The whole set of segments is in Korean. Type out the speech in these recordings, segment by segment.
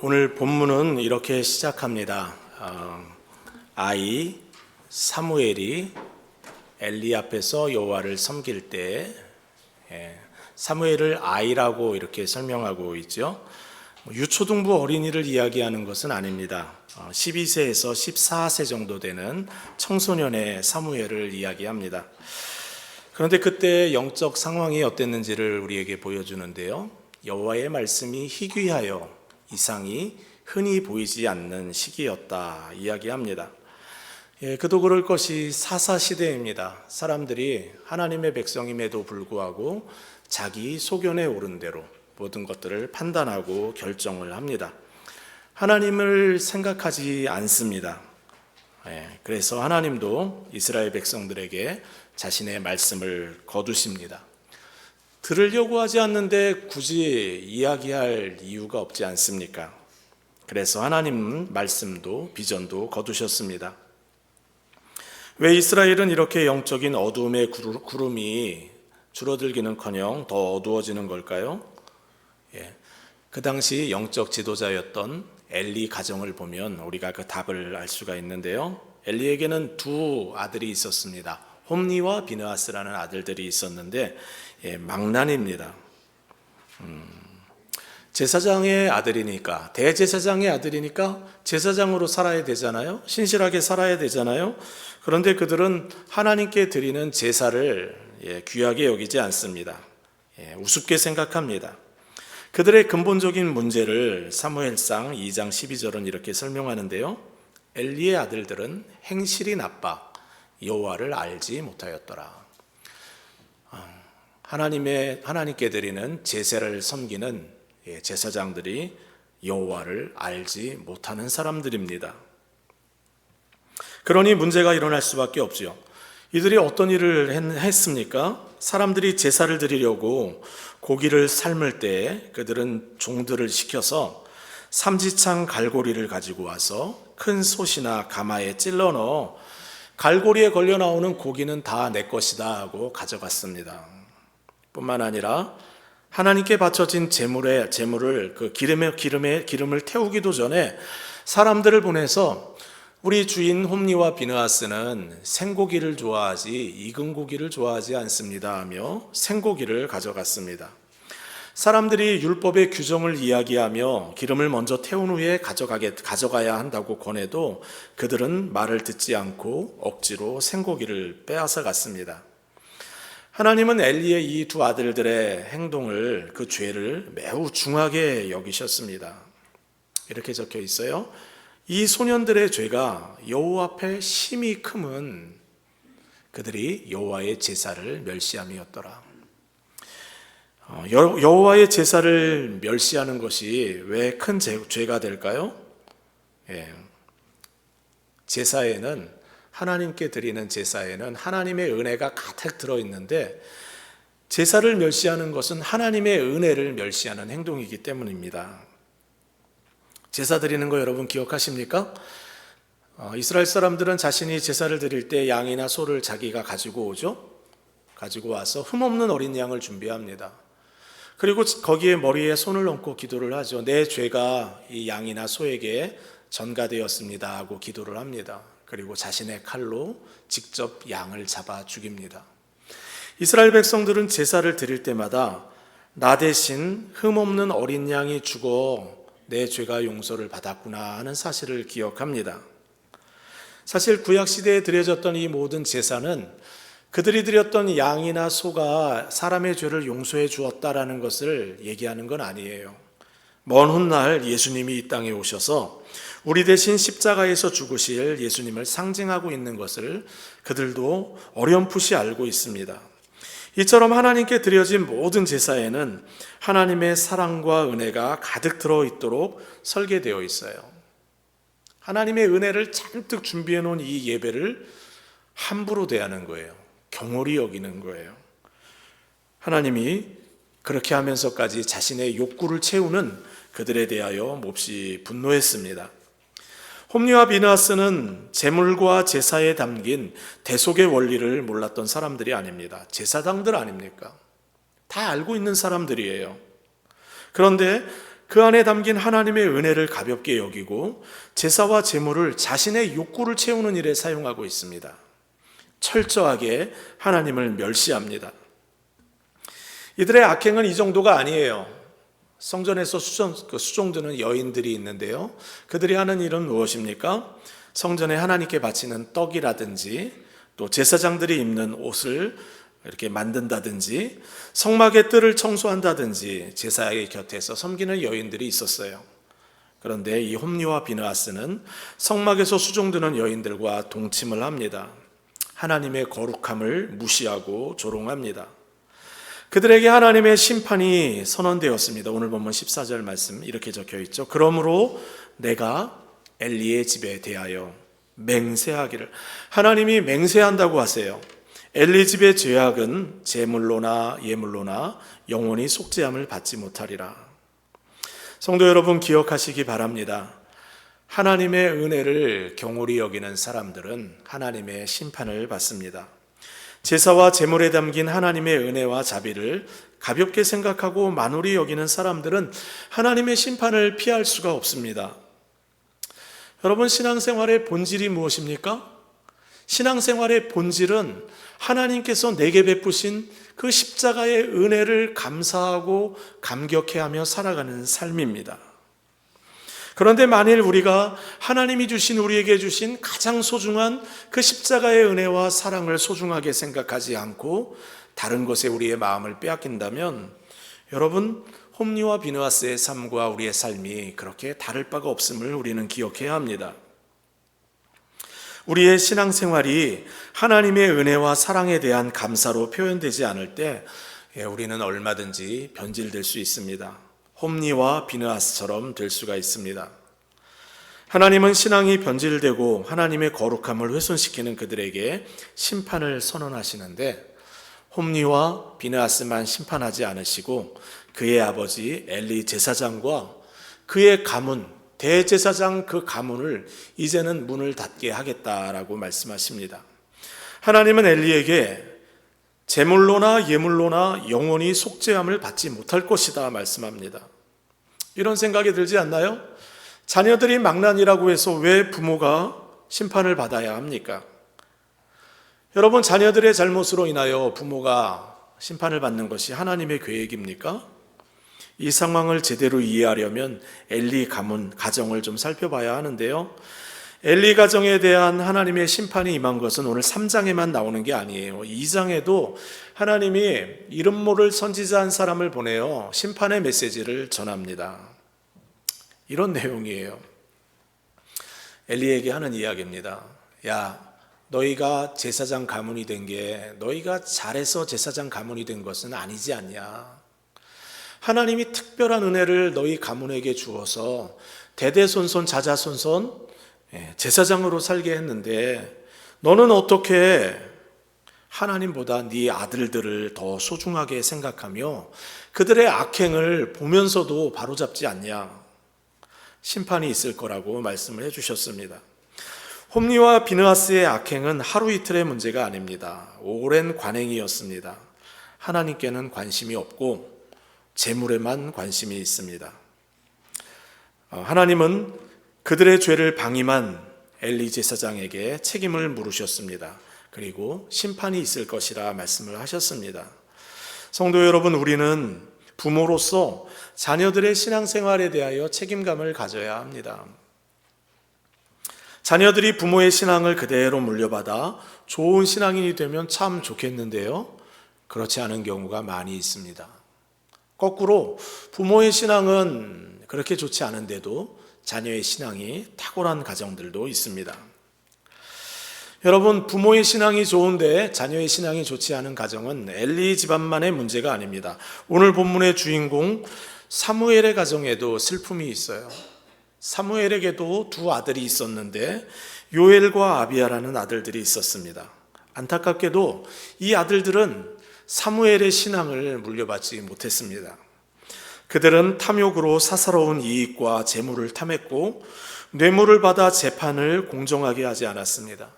오늘 본문은 이렇게 시작합니다. 아이 사무엘이 엘리 앞에서 여호와를 섬길 때 사무엘을 아이라고 이렇게 설명하고 있죠. 유초등부 어린이를 이야기하는 것은 아닙니다. 12세에서 14세 정도 되는 청소년의 사무엘을 이야기합니다. 그런데 그때 영적 상황이 어땠는지를 우리에게 보여주는데요. 여호와의 말씀이 희귀하여 이상이 흔히 보이지 않는 시기였다 이야기합니다. 그도 그럴 것이 사사시대입니다. 사람들이 하나님의 백성임에도 불구하고 자기 소견에 오른 대로 모든 것들을 판단하고 결정을 합니다. 하나님을 생각하지 않습니다. 그래서 하나님도 이스라엘 백성들에게 자신의 말씀을 거두십니다. 들으려고 하지 않는데 굳이 이야기할 이유가 없지 않습니까? 그래서 하나님 말씀도 비전도 거두셨습니다. 왜 이스라엘은 이렇게 영적인 어두움의 구름이 줄어들기는커녕 더 어두워지는 걸까요? 그 당시 영적 지도자였던 엘리 가정을 보면 우리가 그 답을 알 수가 있는데요. 엘리에게는 두 아들이 있었습니다. 홈니와 비느하스라는 아들들이 있었는데 망난입니다. 제사장의 아들이니까, 대제사장의 아들이니까 제사장으로 살아야 되잖아요. 신실하게 살아야 되잖아요. 그런데 그들은 하나님께 드리는 제사를 귀하게 여기지 않습니다. 우습게 생각합니다. 그들의 근본적인 문제를 사무엘상 2장 12절은 이렇게 설명하는데요. 엘리의 아들들은 행실이 나빠 여호와를 알지 못하였더라. 하나님께 드리는 제사를 섬기는 제사장들이 여호와를 알지 못하는 사람들입니다. 그러니 문제가 일어날 수밖에 없죠. 이들이 어떤 일을 했습니까? 사람들이 제사를 드리려고 고기를 삶을 때 그들은 종들을 시켜서 삼지창 갈고리를 가지고 와서 큰 솥이나 가마에 찔러 넣어 갈고리에 걸려 나오는 고기는 다 내 것이다 하고 가져갔습니다. 뿐만 아니라 하나님께 바쳐진 제물을 그 기름을 태우기도 전에 사람들을 보내서 우리 주인 홈니와 비느하스는 생고기를 좋아하지 익은 고기를 좋아하지 않습니다 하며 생고기를 가져갔습니다. 사람들이 율법의 규정을 이야기하며 기름을 먼저 태운 후에 가져가야 한다고 권해도 그들은 말을 듣지 않고 억지로 생고기를 빼앗아 갔습니다. 하나님은 엘리의 이 두 아들들의 행동을, 그 죄를 매우 중하게 여기셨습니다. 이렇게 적혀 있어요. 이 소년들의 죄가 여호와 앞에 심히 크면 그들이 여호와의 제사를 멸시함이었더라. 여호와의 제사를 멸시하는 것이 왜 큰 죄가 될까요? 제사에는, 하나님께 드리는 제사에는 하나님의 은혜가 가득 들어있는데 제사를 멸시하는 것은 하나님의 은혜를 멸시하는 행동이기 때문입니다. 제사 드리는 거 여러분 기억하십니까? 이스라엘 사람들은 자신이 제사를 드릴 때 양이나 소를 자기가 가지고 오죠. 가지고 와서 흠없는 어린 양을 준비합니다. 그리고 거기에 머리에 손을 얹고 기도를 하죠. 내 죄가 이 양이나 소에게 전가되었습니다 하고 기도를 합니다. 그리고 자신의 칼로 직접 양을 잡아 죽입니다. 이스라엘 백성들은 제사를 드릴 때마다 나 대신 흠없는 어린 양이 죽어 내 죄가 용서를 받았구나 하는 사실을 기억합니다. 사실 구약시대에 드려졌던 이 모든 제사는 그들이 드렸던 양이나 소가 사람의 죄를 용서해 주었다라는 것을 얘기하는 건 아니에요. 먼 훗날 예수님이 이 땅에 오셔서 우리 대신 십자가에서 죽으실 예수님을 상징하고 있는 것을 그들도 어렴풋이 알고 있습니다. 이처럼 하나님께 드려진 모든 제사에는 하나님의 사랑과 은혜가 가득 들어있도록 설계되어 있어요. 하나님의 은혜를 잔뜩 준비해 놓은 이 예배를 함부로 대하는 거예요. 경홀히 여기는 거예요. 하나님이 그렇게 하면서까지 자신의 욕구를 채우는 그들에 대하여 몹시 분노했습니다. 홈니와 비느하스는 제물과 제사에 담긴 대속의 원리를 몰랐던 사람들이 아닙니다. 제사장들 아닙니까? 다 알고 있는 사람들이에요. 그런데 그 안에 담긴 하나님의 은혜를 가볍게 여기고 제사와 제물을 자신의 욕구를 채우는 일에 사용하고 있습니다. 철저하게 하나님을 멸시합니다. 이들의 악행은 이 정도가 아니에요. 성전에서 수종드는 여인들이 있는데요, 그들이 하는 일은 무엇입니까? 성전에 하나님께 바치는 떡이라든지 또 제사장들이 입는 옷을 이렇게 만든다든지 성막의 뜰을 청소한다든지 제사의 곁에서 섬기는 여인들이 있었어요. 그런데 이 홈리와 비느하스는 성막에서 수종드는 여인들과 동침을 합니다. 하나님의 거룩함을 무시하고 조롱합니다. 그들에게 하나님의 심판이 선언되었습니다. 오늘 본문 14절 말씀 이렇게 적혀 있죠. 그러므로 내가 엘리의 집에 대하여 맹세하기를, 하나님이 맹세한다고 하세요. 엘리 집의 죄악은 제물로나 예물로나 영원히 속죄함을 받지 못하리라. 성도 여러분, 기억하시기 바랍니다. 하나님의 은혜를 경홀히 여기는 사람들은 하나님의 심판을 받습니다. 제사와 제물에 담긴 하나님의 은혜와 자비를 가볍게 생각하고 만홀히 여기는 사람들은 하나님의 심판을 피할 수가 없습니다. 여러분, 신앙생활의 본질이 무엇입니까? 신앙생활의 본질은 하나님께서 내게 베푸신 그 십자가의 은혜를 감사하고 감격해하며 살아가는 삶입니다. 그런데 만일 우리가 하나님이 주신, 우리에게 주신 가장 소중한 그 십자가의 은혜와 사랑을 소중하게 생각하지 않고 다른 것에 우리의 마음을 빼앗긴다면 여러분, 홈리와 비느하스의 삶과 우리의 삶이 그렇게 다를 바가 없음을 우리는 기억해야 합니다. 우리의 신앙생활이 하나님의 은혜와 사랑에 대한 감사로 표현되지 않을 때 우리는 얼마든지 변질될 수 있습니다. 홈리와 비느하스처럼 될 수가 있습니다. 하나님은 신앙이 변질되고 하나님의 거룩함을 훼손시키는 그들에게 심판을 선언하시는데 홈리와 비느하스만 심판하지 않으시고 그의 아버지 엘리 제사장과 그의 가문, 대제사장 그 가문을 이제는 문을 닫게 하겠다라고 말씀하십니다. 하나님은 엘리에게 제물로나 예물로나 영원히 속죄함을 받지 못할 것이다 말씀합니다. 이런 생각이 들지 않나요? 자녀들이 망난이라고 해서 왜 부모가 심판을 받아야 합니까? 여러분, 자녀들의 잘못으로 인하여 부모가 심판을 받는 것이 하나님의 계획입니까? 이 상황을 제대로 이해하려면 엘리 가문, 가정을 좀 살펴봐야 하는데요, 엘리 가정에 대한 하나님의 심판이 임한 것은 오늘 3장에만 나오는 게 아니에요. 2장에도 하나님이 이름 모를 선지자 한 사람을 보내어 심판의 메시지를 전합니다. 이런 내용이에요. 엘리에게 하는 이야기입니다. 야, 너희가 제사장 가문이 된 게 너희가 잘해서 제사장 가문이 된 것은 아니지 않냐. 하나님이 특별한 은혜를 너희 가문에게 주어서 대대손손 자자손손 제사장으로 살게 했는데 너는 어떻게 하나님보다 네 아들들을 더 소중하게 생각하며 그들의 악행을 보면서도 바로잡지 않냐. 심판이 있을 거라고 말씀을 해주셨습니다. 홈리와 비느하스의 악행은 하루 이틀의 문제가 아닙니다. 오랜 관행이었습니다. 하나님께는 관심이 없고 재물에만 관심이 있습니다. 하나님은 그들의 죄를 방임한 엘리 제사장에게 책임을 물으셨습니다. 그리고 심판이 있을 것이라 말씀을 하셨습니다. 성도 여러분, 우리는 부모로서 자녀들의 신앙생활에 대하여 책임감을 가져야 합니다. 자녀들이 부모의 신앙을 그대로 물려받아 좋은 신앙인이 되면 참 좋겠는데요, 그렇지 않은 경우가 많이 있습니다. 거꾸로 부모의 신앙은 그렇게 좋지 않은데도 자녀의 신앙이 탁월한 가정들도 있습니다. 여러분, 부모의 신앙이 좋은데 자녀의 신앙이 좋지 않은 가정은 엘리 집안만의 문제가 아닙니다. 오늘 본문의 주인공 사무엘의 가정에도 슬픔이 있어요. 사무엘에게도 두 아들이 있었는데 요엘과 아비야라는 아들들이 있었습니다. 안타깝게도 이 아들들은 사무엘의 신앙을 물려받지 못했습니다. 그들은 탐욕으로 사사로운 이익과 재물을 탐했고 뇌물을 받아 재판을 공정하게 하지 않았습니다.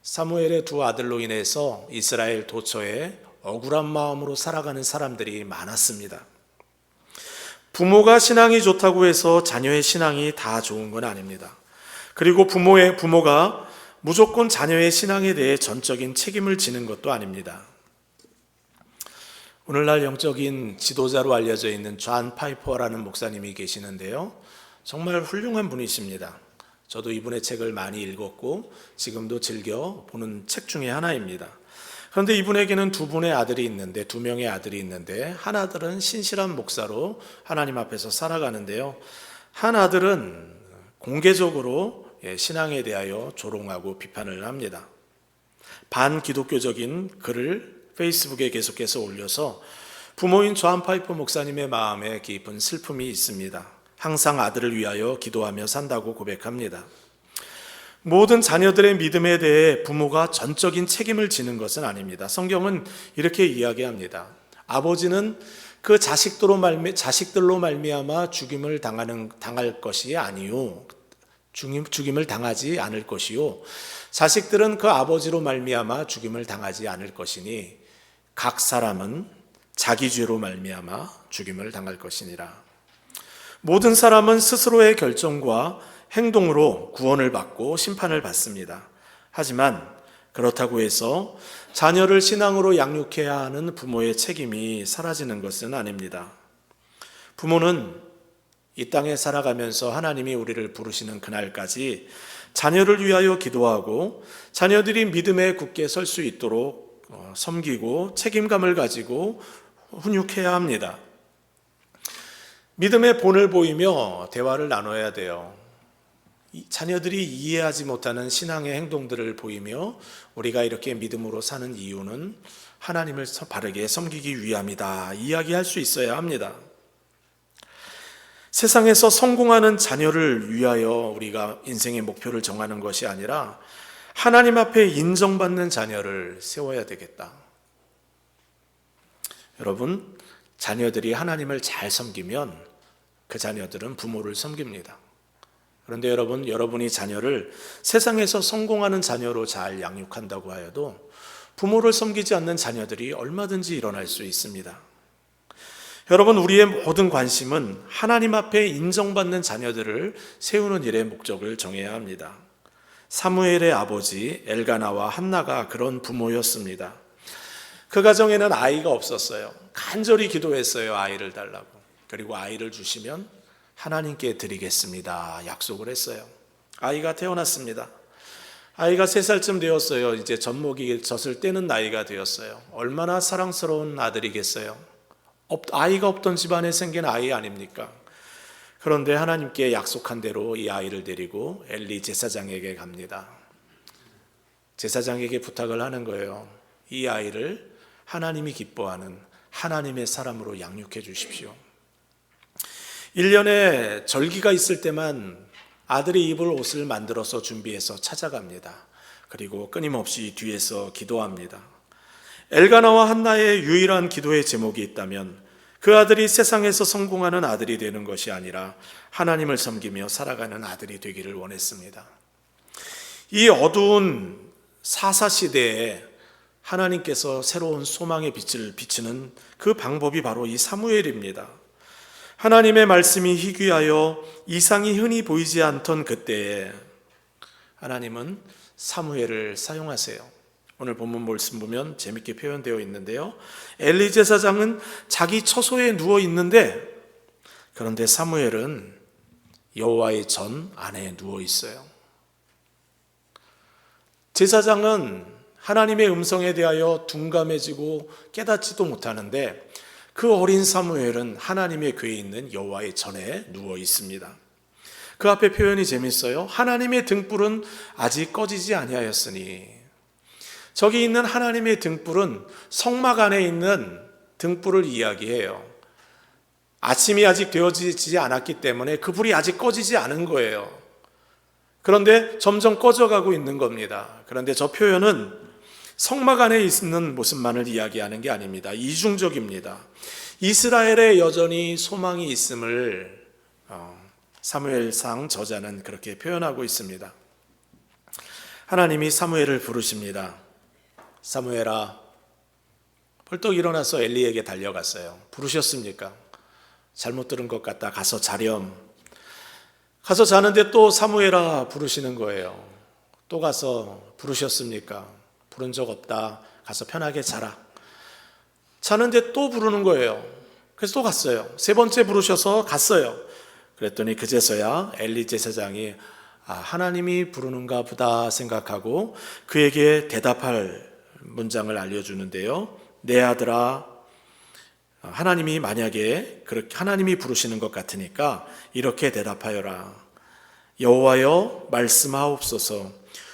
사무엘의 두 아들로 인해서 이스라엘 도처에 억울한 마음으로 살아가는 사람들이 많았습니다. 부모가 신앙이 좋다고 해서 자녀의 신앙이 다 좋은 건 아닙니다. 그리고 부모가 무조건 자녀의 신앙에 대해 전적인 책임을 지는 것도 아닙니다. 오늘날 영적인 지도자로 알려져 있는 존 파이퍼라는 목사님이 계시는데요. 정말 훌륭한 분이십니다. 저도 이분의 책을 많이 읽었고 지금도 즐겨 보는 책 중에 하나입니다. 그런데 이분에게는 두 명의 아들이 있는데 한 아들은 신실한 목사로 하나님 앞에서 살아가는데요. 한 아들은 공개적으로 신앙에 대하여 조롱하고 비판을 합니다. 반기독교적인 글을 페이스북에 계속해서 올려서 부모인 존 파이퍼 목사님의 마음에 깊은 슬픔이 있습니다. 항상 아들을 위하여 기도하며 산다고 고백합니다. 모든 자녀들의 믿음에 대해 부모가 전적인 책임을 지는 것은 아닙니다. 성경은 이렇게 이야기합니다. 아버지는 그 자식들로 말미암아 죽임을 당할 것이 아니요, 죽임을 당하지 않을 것이요, 자식들은 그 아버지로 말미암아 죽임을 당하지 않을 것이니 각 사람은 자기 죄로 말미암아 죽임을 당할 것이니라. 모든 사람은 스스로의 결정과 행동으로 구원을 받고 심판을 받습니다. 하지만 그렇다고 해서 자녀를 신앙으로 양육해야 하는 부모의 책임이 사라지는 것은 아닙니다. 부모는 이 땅에 살아가면서 하나님이 우리를 부르시는 그날까지 자녀를 위하여 기도하고 자녀들이 믿음에 굳게 설 수 있도록 섬기고 책임감을 가지고 훈육해야 합니다. 믿음의 본을 보이며 대화를 나눠야 돼요. 자녀들이 이해하지 못하는 신앙의 행동들을 보이며 우리가 이렇게 믿음으로 사는 이유는 하나님을 바르게 섬기기 위함이다 이야기할 수 있어야 합니다. 세상에서 성공하는 자녀를 위하여 우리가 인생의 목표를 정하는 것이 아니라 하나님 앞에 인정받는 자녀를 세워야 되겠다. 여러분, 자녀들이 하나님을 잘 섬기면 그 자녀들은 부모를 섬깁니다. 그런데 여러분이 자녀를 세상에서 성공하는 자녀로 잘 양육한다고 하여도 부모를 섬기지 않는 자녀들이 얼마든지 일어날 수 있습니다. 여러분, 우리의 모든 관심은 하나님 앞에 인정받는 자녀들을 세우는 일의 목적을 정해야 합니다. 사무엘의 아버지 엘가나와 한나가 그런 부모였습니다. 그 가정에는 아이가 없었어요. 간절히 기도했어요. 아이를 달라고. 그리고 아이를 주시면 하나님께 드리겠습니다 약속을 했어요. 아이가 태어났습니다. 아이가 3살쯤 되었어요. 이제 젖먹이 젖을 떼는 나이가 되었어요. 얼마나 사랑스러운 아들이겠어요. 아이가 없던 집안에 생긴 아이 아닙니까? 그런데 하나님께 약속한 대로 이 아이를 데리고 엘리 제사장에게 갑니다. 제사장에게 부탁을 하는 거예요. 이 아이를 하나님이 기뻐하는 하나님의 사람으로 양육해 주십시오. 1년에 절기가 있을 때만 아들이 입을 옷을 만들어서 준비해서 찾아갑니다. 그리고 끊임없이 뒤에서 기도합니다. 엘가나와 한나의 유일한 기도의 제목이 있다면 그 아들이 세상에서 성공하는 아들이 되는 것이 아니라 하나님을 섬기며 살아가는 아들이 되기를 원했습니다. 이 어두운 사사시대에 하나님께서 새로운 소망의 빛을 비치는 그 방법이 바로 이 사무엘입니다. 하나님의 말씀이 희귀하여 이상이 흔히 보이지 않던 그때에 하나님은 사무엘을 사용하세요. 오늘 본문 말씀 보면 재밌게 표현되어 있는데요. 엘리 제사장은 자기 처소에 누워 있는데 그런데 사무엘은 여호와의 전 안에 누워 있어요. 제사장은 하나님의 음성에 대하여 둔감해지고 깨닫지도 못하는데 그 어린 사무엘은 하나님의 궤에 있는 여호와의 전에 누워 있습니다. 그 앞에 표현이 재밌어요. 하나님의 등불은 아직 꺼지지 아니하였으니, 저기 있는 하나님의 등불은 성막 안에 있는 등불을 이야기해요. 아침이 아직 되어지지 않았기 때문에 그 불이 아직 꺼지지 않은 거예요. 그런데 점점 꺼져가고 있는 겁니다. 그런데 저 표현은 성막 안에 있는 모습만을 이야기하는 게 아닙니다. 이중적입니다. 이스라엘에 여전히 소망이 있음을 사무엘상 저자는 그렇게 표현하고 있습니다. 하나님이 사무엘을 부르십니다. 사무엘아, 벌떡 일어나서 엘리에게 달려갔어요. 부르셨습니까? 잘못 들은 것 같다. 가서 자렴. 가서 자는데 또 사무엘아 부르시는 거예요. 또 가서 부르셨습니까? 부른 적 없다. 가서 편하게 자라. 자는데 또 부르는 거예요. 그래서 또 갔어요. 세 번째 부르셔서 갔어요. 그랬더니 그제서야 엘리 제사장이 하나님이 부르는가 보다 생각하고 그에게 대답할 문장을 알려주는데요. 내 아들아, 하나님이 만약에 그렇게 하나님이 부르시는 것 같으니까 이렇게 대답하여라. 여호와여 말씀하옵소서.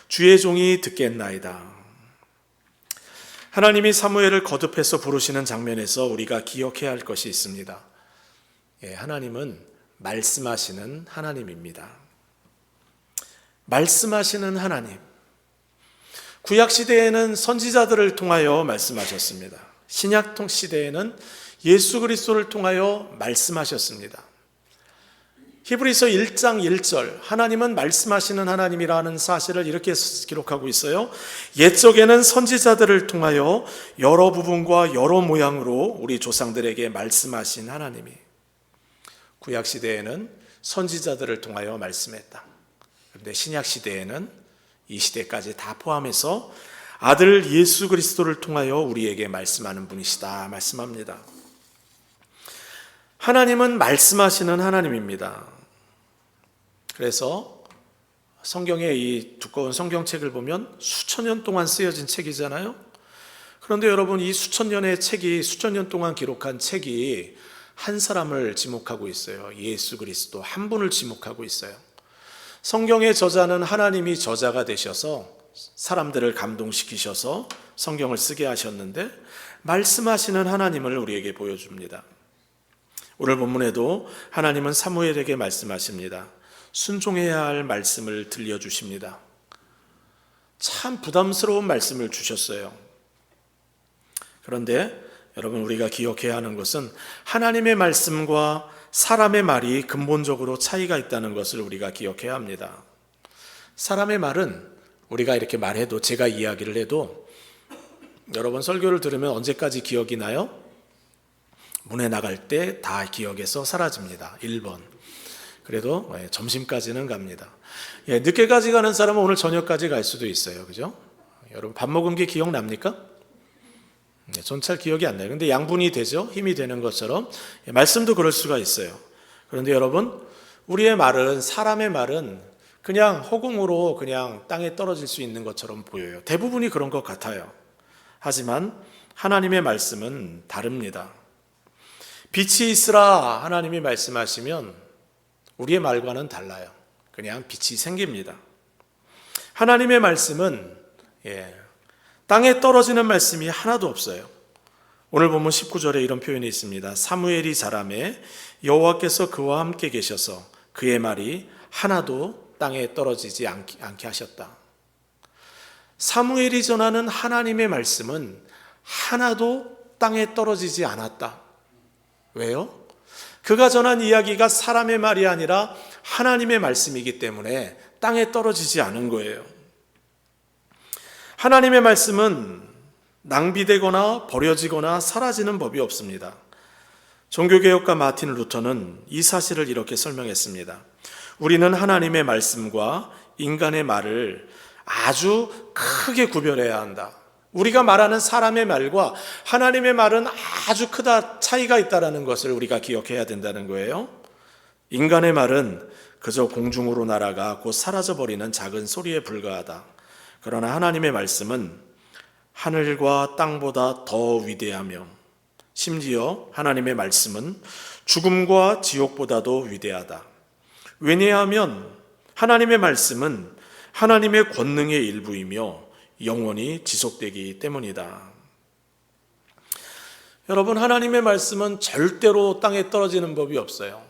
주의 종이 듣겠나이다. 하나님이 사무엘을 거듭해서 부르시는 장면에서 우리가 기억해야 할 것이 있습니다. 하나님은 말씀하시는 하나님입니다. 말씀하시는 하나님. 구약 시대에는 선지자들을 통하여 말씀하셨습니다. 신약 시대에는 예수 그리스도를 통하여 말씀하셨습니다. 히브리서 1장 1절 하나님은 말씀하시는 하나님이라는 사실을 이렇게 기록하고 있어요. 옛적에는 선지자들을 통하여 여러 부분과 여러 모양으로 우리 조상들에게 말씀하신 하나님이 구약 시대에는 선지자들을 통하여 말씀했다. 그런데 신약 시대에는 이 시대까지 다 포함해서 아들 예수 그리스도를 통하여 우리에게 말씀하는 분이시다 말씀합니다. 하나님은 말씀하시는 하나님입니다. 그래서 성경의 이 두꺼운 성경책을 보면 수천 년 동안 쓰여진 책이잖아요. 그런데 여러분 이 수천 년의 책이 수천 년 동안 기록한 책이 한 사람을 지목하고 있어요. 예수 그리스도 한 분을 지목하고 있어요. 성경의 저자는 하나님이 저자가 되셔서 사람들을 감동시키셔서 성경을 쓰게 하셨는데 말씀하시는 하나님을 우리에게 보여줍니다. 오늘 본문에도 하나님은 사무엘에게 말씀하십니다. 순종해야 할 말씀을 들려주십니다. 참 부담스러운 말씀을 주셨어요. 그런데 여러분 우리가 기억해야 하는 것은 하나님의 말씀과 사람의 말이 근본적으로 차이가 있다는 것을 우리가 기억해야 합니다. 사람의 말은 우리가 이렇게 말해도 제가 이야기를 해도 여러분 설교를 들으면 언제까지 기억이 나요? 문에 나갈 때 다 기억에서 사라집니다. 1번. 그래도 점심까지는 갑니다. 늦게까지 가는 사람은 오늘 저녁까지 갈 수도 있어요. 그죠? 여러분 밥 먹은 게 기억납니까? 전 잘 기억이 안 나요. 근데 양분이 되죠. 힘이 되는 것처럼 말씀도 그럴 수가 있어요. 그런데 여러분 우리의 말은 사람의 말은 그냥 허공으로 그냥 땅에 떨어질 수 있는 것처럼 보여요. 대부분이 그런 것 같아요. 하지만 하나님의 말씀은 다릅니다. 빛이 있으라 하나님이 말씀하시면 우리의 말과는 달라요. 그냥 빛이 생깁니다. 하나님의 말씀은 땅에 떨어지는 말씀이 하나도 없어요. 오늘 보면 19절에 이런 표현이 있습니다. 사무엘이 자라매 여호와께서 그와 함께 계셔서 그의 말이 하나도 땅에 떨어지지 않게 하셨다. 사무엘이 전하는 하나님의 말씀은 하나도 땅에 떨어지지 않았다. 왜요? 그가 전한 이야기가 사람의 말이 아니라 하나님의 말씀이기 때문에 땅에 떨어지지 않은 거예요. 하나님의 말씀은 낭비되거나 버려지거나 사라지는 법이 없습니다. 종교개혁가 마틴 루터는 이 사실을 이렇게 설명했습니다. 우리는 하나님의 말씀과 인간의 말을 아주 크게 구별해야 한다. 우리가 말하는 사람의 말과 하나님의 말은 아주 크다 차이가 있다는 것을 우리가 기억해야 된다는 거예요. 인간의 말은 그저 공중으로 날아가 곧 사라져버리는 작은 소리에 불과하다. 그러나 하나님의 말씀은 하늘과 땅보다 더 위대하며 심지어 하나님의 말씀은 죽음과 지옥보다도 위대하다. 왜냐하면 하나님의 말씀은 하나님의 권능의 일부이며 영원히 지속되기 때문이다. 여러분 하나님의 말씀은 절대로 땅에 떨어지는 법이 없어요.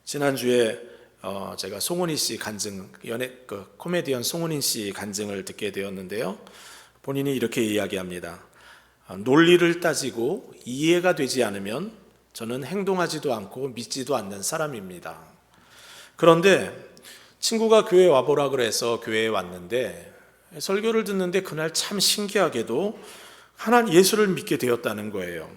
지난주에 제가 송은희 씨 간증, 코미디언 송은희 씨 간증을 듣게 되었는데요. 본인이 이렇게 이야기합니다. 논리를 따지고 이해가 되지 않으면 저는 행동하지도 않고 믿지도 않는 사람입니다. 그런데 친구가 교회에 와보라 그래서 교회에 왔는데 설교를 듣는데 그날 참 신기하게도 하나님 예수를 믿게 되었다는 거예요.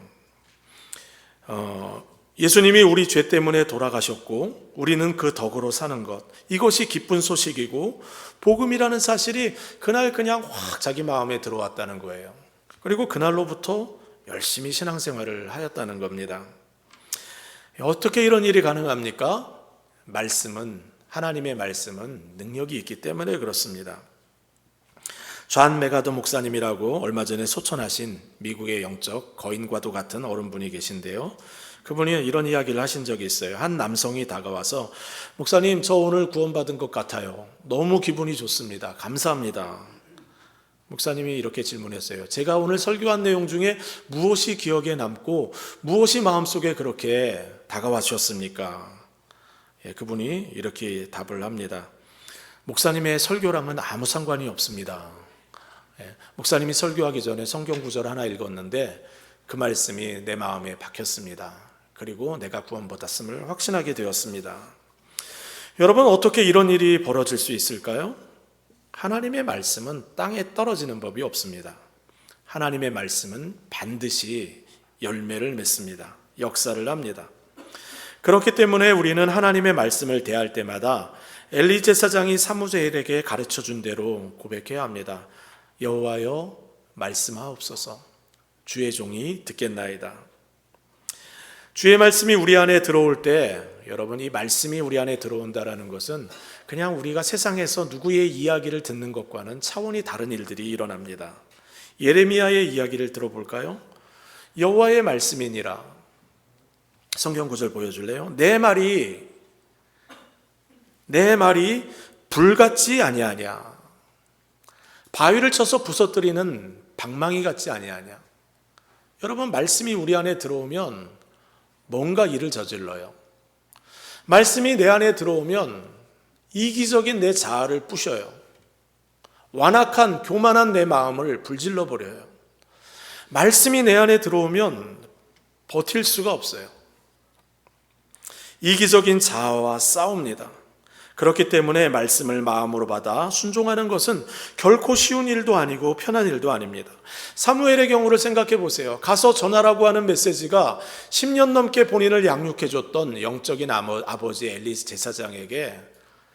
예수님이 우리 죄 때문에 돌아가셨고 우리는 그 덕으로 사는 것, 이것이 기쁜 소식이고 복음이라는 사실이 그날 그냥 확 자기 마음에 들어왔다는 거예요. 그리고 그날로부터 열심히 신앙생활을 하였다는 겁니다. 어떻게 이런 일이 가능합니까? 하나님의 말씀은 능력이 있기 때문에 그렇습니다. 존 메가더 목사님이라고 얼마 전에 소천하신 미국의 영적 거인과도 같은 어른분이 계신데요. 그분이 이런 이야기를 하신 적이 있어요. 한 남성이 다가와서 목사님, 저 오늘 구원받은 것 같아요. 너무 기분이 좋습니다. 감사합니다. 목사님이 이렇게 질문했어요. 제가 오늘 설교한 내용 중에 무엇이 기억에 남고 무엇이 마음속에 그렇게 다가와 주셨습니까? 그분이 이렇게 답을 합니다. 목사님의 설교랑은 아무 상관이 없습니다. 목사님이 설교하기 전에 성경 구절 하나 읽었는데 그 말씀이 내 마음에 박혔습니다. 그리고 내가 구원받았음을 확신하게 되었습니다. 여러분, 어떻게 이런 일이 벌어질 수 있을까요? 하나님의 말씀은 땅에 떨어지는 법이 없습니다. 하나님의 말씀은 반드시 열매를 맺습니다. 역사를 합니다. 그렇기 때문에 우리는 하나님의 말씀을 대할 때마다 엘리 제사장이 사무엘에게 가르쳐준 대로 고백해야 합니다. 여호와여, 말씀하옵소서. 주의 종이 듣겠나이다. 주의 말씀이 우리 안에 들어올 때, 여러분, 이 말씀이 우리 안에 들어온다는 것은 그냥 우리가 세상에서 누구의 이야기를 듣는 것과는 차원이 다른 일들이 일어납니다. 예레미야의 이야기를 들어볼까요? 여호와의 말씀이니라. 성경 구절 보여줄래요? 내 말이 불같지 아니하냐. 바위를 쳐서 부서뜨리는 방망이 같지 아니하냐. 여러분, 말씀이 우리 안에 들어오면 뭔가 일을 저질러요. 말씀이 내 안에 들어오면 이기적인 내 자아를 부셔요. 완악한 교만한 내 마음을 불질러 버려요. 말씀이 내 안에 들어오면 버틸 수가 없어요. 이기적인 자아와 싸웁니다. 그렇기 때문에 말씀을 마음으로 받아 순종하는 것은 결코 쉬운 일도 아니고 편한 일도 아닙니다. 사무엘의 경우를 생각해 보세요. 가서 전하라고 하는 메시지가 10년 넘게 본인을 양육해 줬던 영적인 아버지 엘리 제사장에게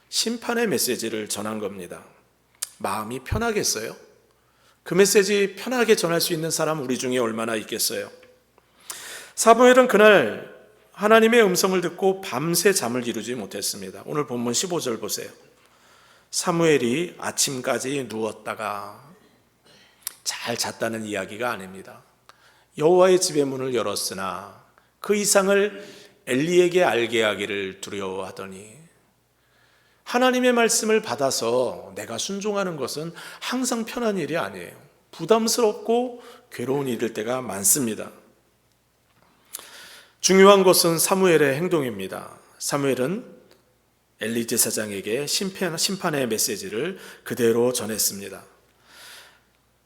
심판의 메시지를 전한 겁니다. 마음이 편하겠어요? 그 메시지 편하게 전할 수 있는 사람 우리 중에 얼마나 있겠어요? 사무엘은 그날 하나님의 음성을 듣고 밤새 잠을 이루지 못했습니다. 오늘 본문 15절 보세요. 사무엘이 아침까지 누웠다가 잘 잤다는 이야기가 아닙니다. 여호와의 집의 문을 열었으나 그 이상을 엘리에게 알게 하기를 두려워하더니, 하나님의 말씀을 받아서 내가 순종하는 것은 항상 편한 일이 아니에요. 부담스럽고 괴로운 일일 때가 많습니다. 중요한 것은 사무엘의 행동입니다. 사무엘은 엘리 제사장에게 심판의 메시지를 그대로 전했습니다.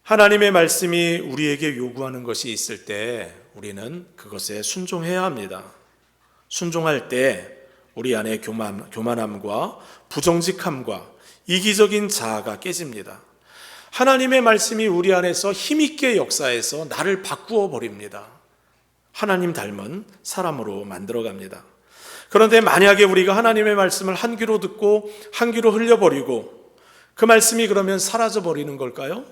하나님의 말씀이 우리에게 요구하는 것이 있을 때 우리는 그것에 순종해야 합니다. 순종할 때 우리 안에 교만함과 부정직함과 이기적인 자아가 깨집니다. 하나님의 말씀이 우리 안에서 힘있게 역사해서 나를 바꾸어 버립니다. 하나님 닮은 사람으로 만들어갑니다. 그런데 만약에 우리가 하나님의 말씀을 한 귀로 듣고 한 귀로 흘려버리고 그 말씀이 그러면 사라져버리는 걸까요?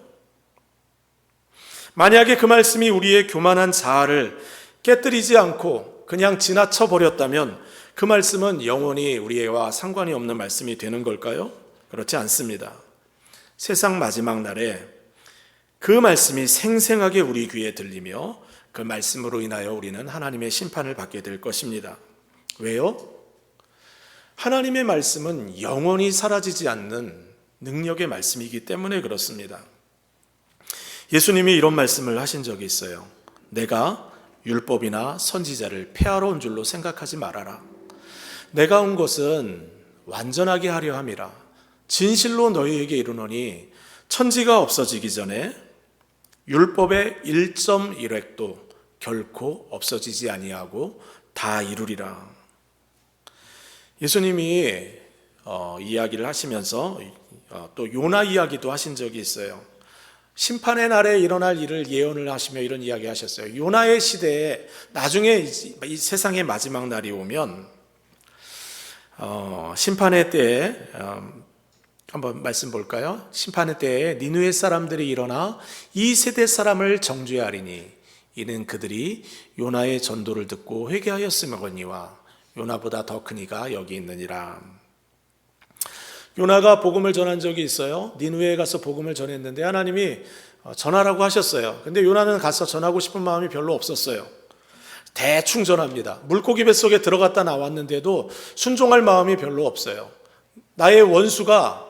만약에 그 말씀이 우리의 교만한 자아를 깨뜨리지 않고 그냥 지나쳐 버렸다면 그 말씀은 영원히 우리와 상관이 없는 말씀이 되는 걸까요? 그렇지 않습니다. 세상 마지막 날에 그 말씀이 생생하게 우리 귀에 들리며 그 말씀으로 인하여 우리는 하나님의 심판을 받게 될 것입니다. 왜요? 하나님의 말씀은 영원히 사라지지 않는 능력의 말씀이기 때문에 그렇습니다. 예수님이 이런 말씀을 하신 적이 있어요. 내가 율법이나 선지자를 폐하러 온 줄로 생각하지 말아라. 내가 온 것은 완전하게 하려 함이라. 진실로 너희에게 이르노니 천지가 없어지기 전에 율법의 1.1획도 결코 없어지지 아니하고 다 이루리라. 예수님이 이야기를 하시면서 또 요나 이야기도 하신 적이 있어요. 심판의 날에 일어날 일을 예언을 하시며 이런 이야기 하셨어요. 요나의 시대에 나중에 이 세상의 마지막 날이 오면 심판의 때에 한번 말씀 볼까요? 심판의 때에 니느웨 사람들이 일어나 이 세대 사람을 정죄하리니 이는 그들이 요나의 전도를 듣고 회개하였으므거니와 요나보다 더 큰 이가 여기 있느니라. 요나가 복음을 전한 적이 있어요. 니느웨에 가서 복음을 전했는데 하나님이 전하라고 하셨어요. 근데 요나는 가서 전하고 싶은 마음이 별로 없었어요. 대충 전합니다. 물고기 뱃속에 들어갔다 나왔는데도 순종할 마음이 별로 없어요. 나의 원수가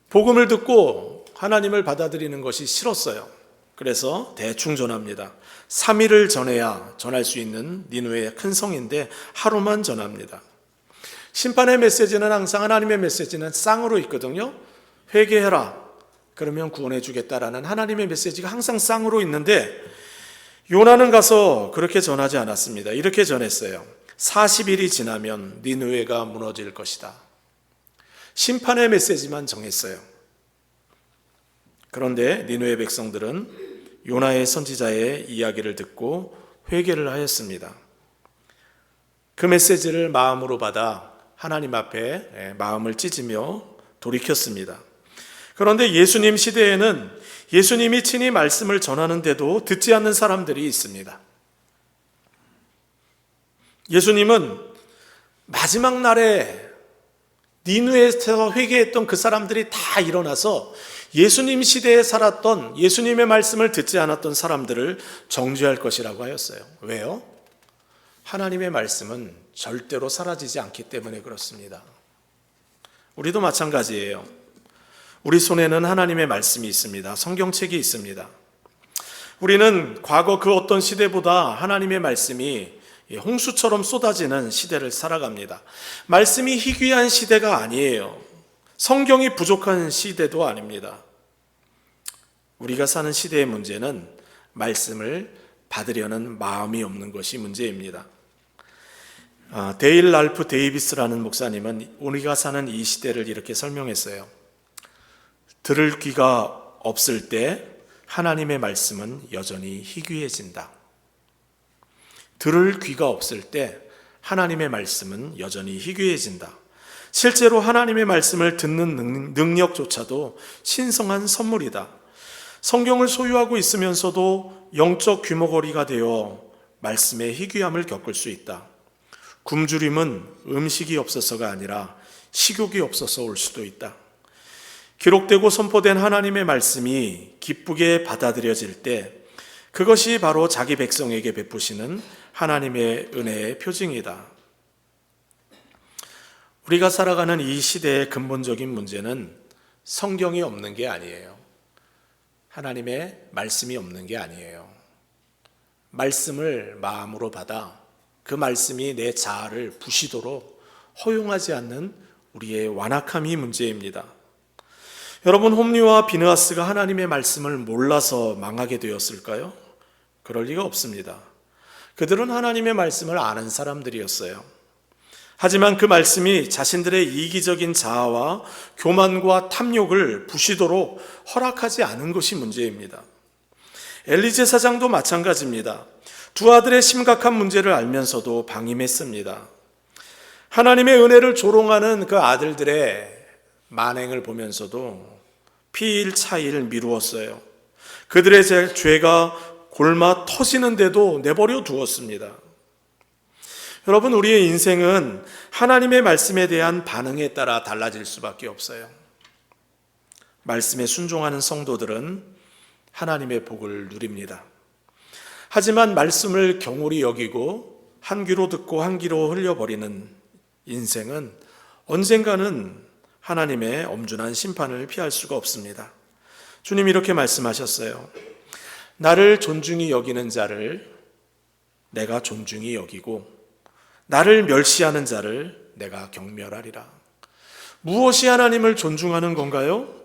복음을 듣고 하나님을 받아들이는 것이 싫었어요. 그래서 대충 전합니다. 3일을 전해야 전할 수 있는 니느웨의 큰 성인데 하루만 전합니다. 심판의 메시지는 항상 하나님의 메시지는 쌍으로 있거든요. 회개해라. 그러면 구원해 주겠다라는 하나님의 메시지가 항상 쌍으로 있는데 요나는 가서 그렇게 전하지 않았습니다. 이렇게 전했어요. 40일이 지나면 니느웨가 무너질 것이다. 심판의 메시지만 정했어요. 그런데 니느웨 백성들은 요나의 선지자의 이야기를 듣고 회개를 하였습니다. 그 메시지를 마음으로 받아 하나님 앞에 마음을 찢으며 돌이켰습니다. 그런데 예수님 시대에는 예수님이 친히 말씀을 전하는데도 듣지 않는 사람들이 있습니다. 예수님은 마지막 날에 니느웨에서 회개했던 그 사람들이 다 일어나서 예수님 시대에 살았던 예수님의 말씀을 듣지 않았던 사람들을 정죄할 것이라고 하였어요. 왜요? 하나님의 말씀은 절대로 사라지지 않기 때문에 그렇습니다. 우리도 마찬가지예요. 우리 손에는 하나님의 말씀이 있습니다. 성경책이 있습니다. 우리는 과거 그 어떤 시대보다 하나님의 말씀이 홍수처럼 쏟아지는 시대를 살아갑니다. 말씀이 희귀한 시대가 아니에요. 성경이 부족한 시대도 아닙니다. 우리가 사는 시대의 문제는 말씀을 받으려는 마음이 없는 것이 문제입니다. 데일 랄프 데이비스라는 목사님은 우리가 사는 이 시대를 이렇게 설명했어요. 들을 귀가 없을 때 하나님의 말씀은 여전히 희귀해진다. 들을 귀가 없을 때 하나님의 말씀은 여전히 희귀해진다. 실제로 하나님의 말씀을 듣는 능력조차도 신성한 선물이다. 성경을 소유하고 있으면서도 영적 귀머거리가 되어 말씀의 희귀함을 겪을 수 있다. 굶주림은 음식이 없어서가 아니라 식욕이 없어서 올 수도 있다. 기록되고 선포된 하나님의 말씀이 기쁘게 받아들여질 때 그것이 바로 자기 백성에게 베푸시는 하나님의 은혜의 표징이다. 우리가 살아가는 이 시대의 근본적인 문제는 성경이 없는 게 아니에요. 하나님의 말씀이 없는 게 아니에요. 말씀을 마음으로 받아 그 말씀이 내 자아를 부시도록 허용하지 않는 우리의 완악함이 문제입니다. 여러분, 홈리와 비느하스가 하나님의 말씀을 몰라서 망하게 되었을까요? 그럴 리가 없습니다. 그들은 하나님의 말씀을 아는 사람들이었어요. 하지만 그 말씀이 자신들의 이기적인 자아와 교만과 탐욕을 부시도록 허락하지 않은 것이 문제입니다. 엘리 제사장도 마찬가지입니다. 두 아들의 심각한 문제를 알면서도 방임했습니다. 하나님의 은혜를 조롱하는 그 아들들의 만행을 보면서도 피일 차일 미루었어요. 그들의 죄가 골마 터지는데도 내버려 두었습니다. 여러분, 우리의 인생은 하나님의 말씀에 대한 반응에 따라 달라질 수밖에 없어요. 말씀에 순종하는 성도들은 하나님의 복을 누립니다. 하지만 말씀을 경홀히 여기고 한 귀로 듣고 한 귀로 흘려버리는 인생은 언젠가는 하나님의 엄중한 심판을 피할 수가 없습니다. 주님 이렇게 말씀하셨어요. 나를 존중히 여기는 자를 내가 존중히 여기고 나를 멸시하는 자를 내가 경멸하리라. 무엇이 하나님을 존중하는 건가요?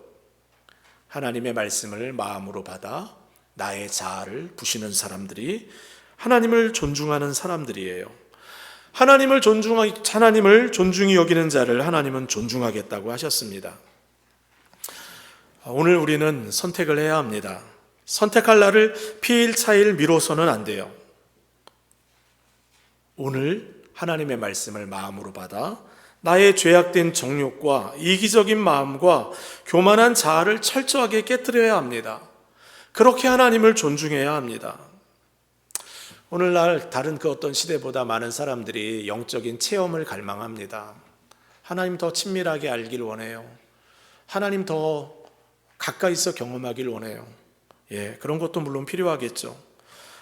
하나님의 말씀을 마음으로 받아 나의 자아를 부시는 사람들이 하나님을 존중하는 사람들이에요. 하나님을 존중히 여기는 자를 하나님은 존중하겠다고 하셨습니다. 오늘 우리는 선택을 해야 합니다. 선택할 날을 피일 차일 미뤄서는 안 돼요. 오늘 하나님의 말씀을 마음으로 받아 나의 죄악된 정욕과 이기적인 마음과 교만한 자아를 철저하게 깨뜨려야 합니다. 그렇게 하나님을 존중해야 합니다. 오늘날 다른 그 어떤 시대보다 많은 사람들이 영적인 체험을 갈망합니다. 하나님 더 친밀하게 알길 원해요. 하나님 더 가까이서 경험하길 원해요. 그런 것도 물론 필요하겠죠.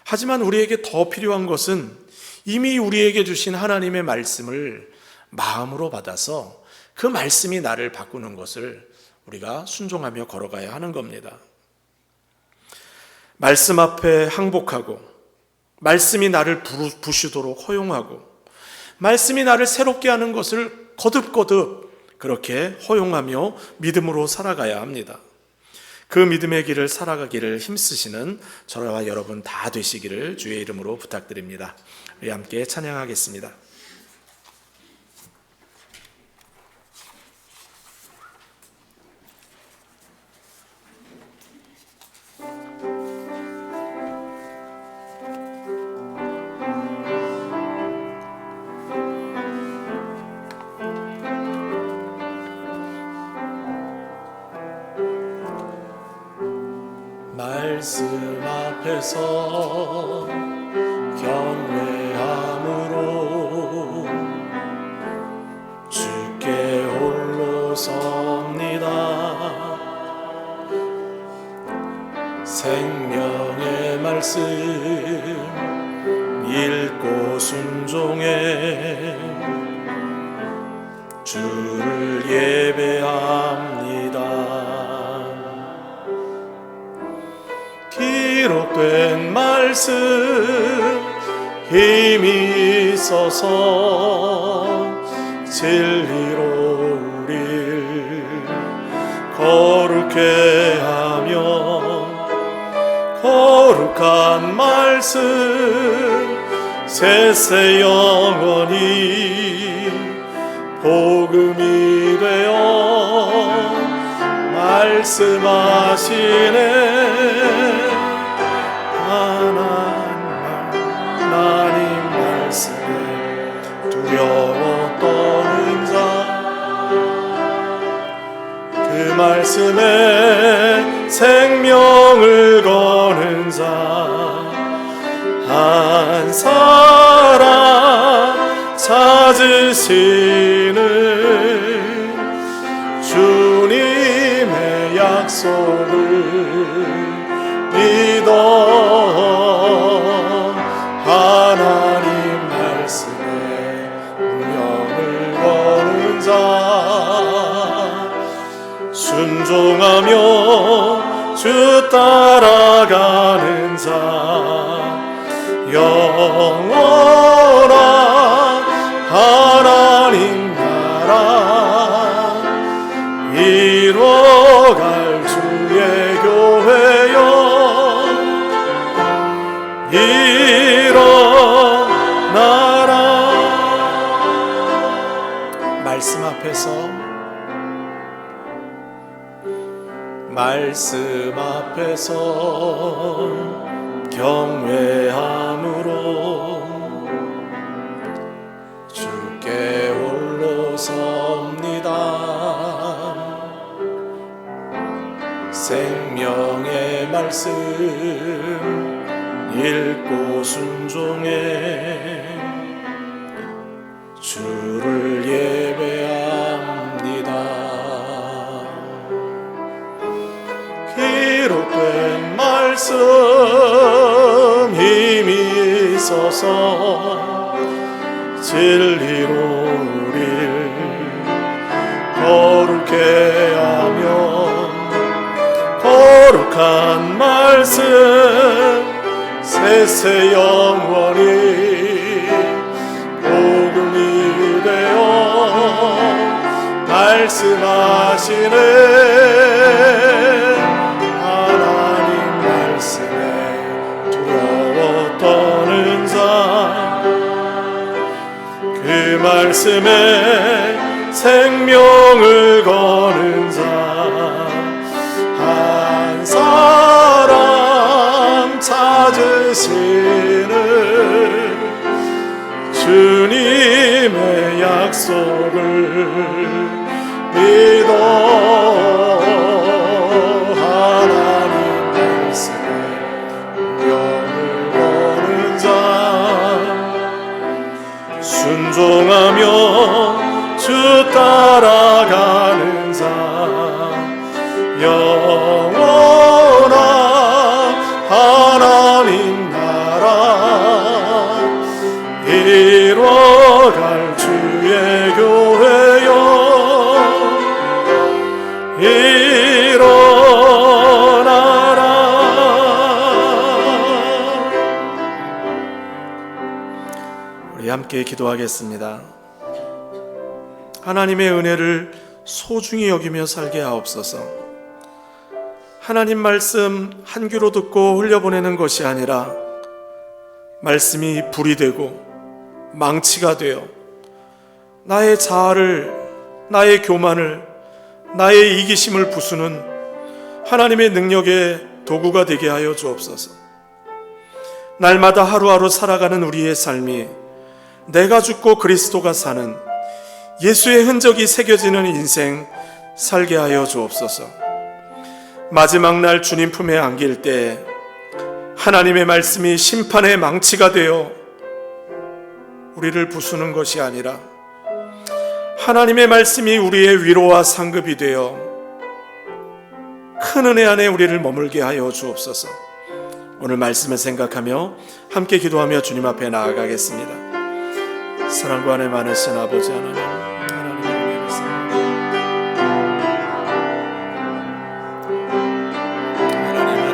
하지만 우리에게 더 필요한 것은 이미 우리에게 주신 하나님의 말씀을 마음으로 받아서 그 말씀이 나를 바꾸는 것을 우리가 순종하며 걸어가야 하는 겁니다. 말씀 앞에 항복하고, 말씀이 나를 부수도록 허용하고, 말씀이 나를 새롭게 하는 것을 거듭거듭 그렇게 허용하며 믿음으로 살아가야 합니다. 그 믿음의 길을 살아가기를 힘쓰시는 저와 여러분 다 되시기를 주의 이름으로 부탁드립니다. 우리 함께 찬양하겠습니다. 말씀 앞에서 경외함으로 주께 홀로 섭니다. 생명의 말씀 읽고 순종해 주를 예배합니다. 기록된 말씀 힘이 있어서 진리로 우릴 거룩해 하며 거룩한 말씀 세세 영원히 복음이 되어 말씀하시네. 하나님 말씀에 두려워 떠는 자, 그 말씀에 생명을 거는 자, 한 사람 찾으시는 주님의 약속을 믿어 하나님 말씀에 운명을 거는 자, 순종하며 주 따라가는 자, 영원한 하나님 나라 이뤄갈 주의 교회여 일어나라. 말씀 앞에서 경외함으로 주께 홀로 섭니다. 생명의 말씀 읽고 순종해 주를 예배합니다. 기록된 말씀 힘이 있어서 진리로 우릴 거룩해 하며 거룩한 말씀 세세 영원히 복음이 되어 말씀하시네. 하나님 말씀에 두려워 떠는 자, 그 말씀에 생명을 거는 자, 받으시는 주님의 약속을 믿어 하나님 말씀에 영을 거는 자 순종하며 주 따라가는 자 영원한 하나님 나라 이뤄갈 주의 교회여 일어나라. 우리 함께 기도하겠습니다. 하나님의 은혜를 소중히 여기며 살게 하옵소서. 하나님 말씀 한 귀로 듣고 흘려보내는 것이 아니라 말씀이 불이 되고 망치가 되어 나의 자아를, 나의 교만을, 나의 이기심을 부수는 하나님의 능력의 도구가 되게 하여 주옵소서. 날마다 하루하루 살아가는 우리의 삶이 내가 죽고 그리스도가 사는 예수의 흔적이 새겨지는 인생 살게 하여 주옵소서. 마지막 날 주님 품에 안길 때 하나님의 말씀이 심판의 망치가 되어 우리를 부수는 것이 아니라 하나님의 말씀이 우리의 위로와 상급이 되어 큰 은혜 안에 우리를 머물게 하여 주옵소서. 오늘 말씀을 생각하며 함께 기도하며 주님 앞에 나아가겠습니다. 사랑과 은혜 많으신 아버지 하나님, 하나님의 은혜를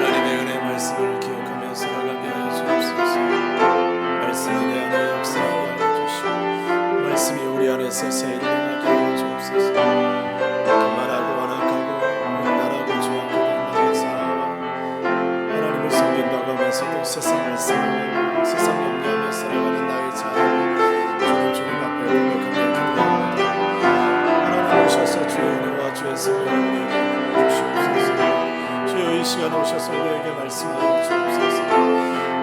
하나님의 은혜 말씀을 기억하며 살아가게 하여 주옵소서. 말씀이 내 안에 역사하게 하여 주시고 말씀이 우리 안에서 새 일을 행하게 하여 주옵소서. 교만하고 완악하고 나라고 죄악하던 나의 사아와 하나님을 섬긴다고 하면서도 세상 말씀을 세상 염려하며 살아가는 나의 자아를 주님 앞에 고백하며 기도합니다. 하나님 오셔서 주의 은혜와 주의 성령을 주시옵소서. 주여 이 시간 오셔서 우리에게 말씀하여 주옵소서.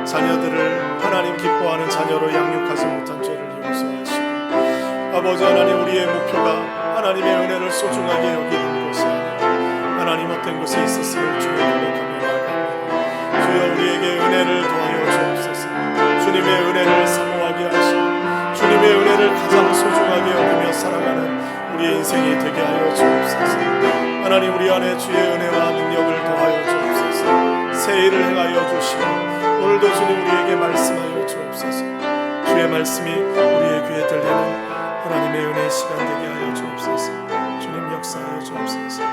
자녀들을 하나님 기뻐하는 자녀로 양육하지 못한 죄를 용서하시고 아버지 하나님 우리의 목표가 하나님의 은혜를 소중하게 여기는 것이 아니라 하나님 어떤 것에 있었음을 주여 고백하며 나아갑니다. 주여 우리에게 은혜를 더하여 주옵소서. 주님의 은혜를 사모하게 하시고 주님의 은혜를 가장 소중하게 여기며 살아가는 우리의 인생이 되게 하여 주옵소서. 하나님 우리 안에 주의 은혜와 능력을 더하여 주옵소서. 새 일을 행하여 주시고 오늘도 주님 우리에게 말씀하여 주옵소서. 주의 말씀이 우리의 귀에 들리는 하나님의 은혜의 시간 되게 하여 주옵소서. 주님 역사하여 주옵소서.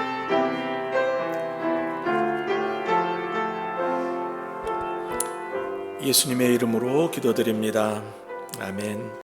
예수님의 이름으로 기도드립니다. 아멘.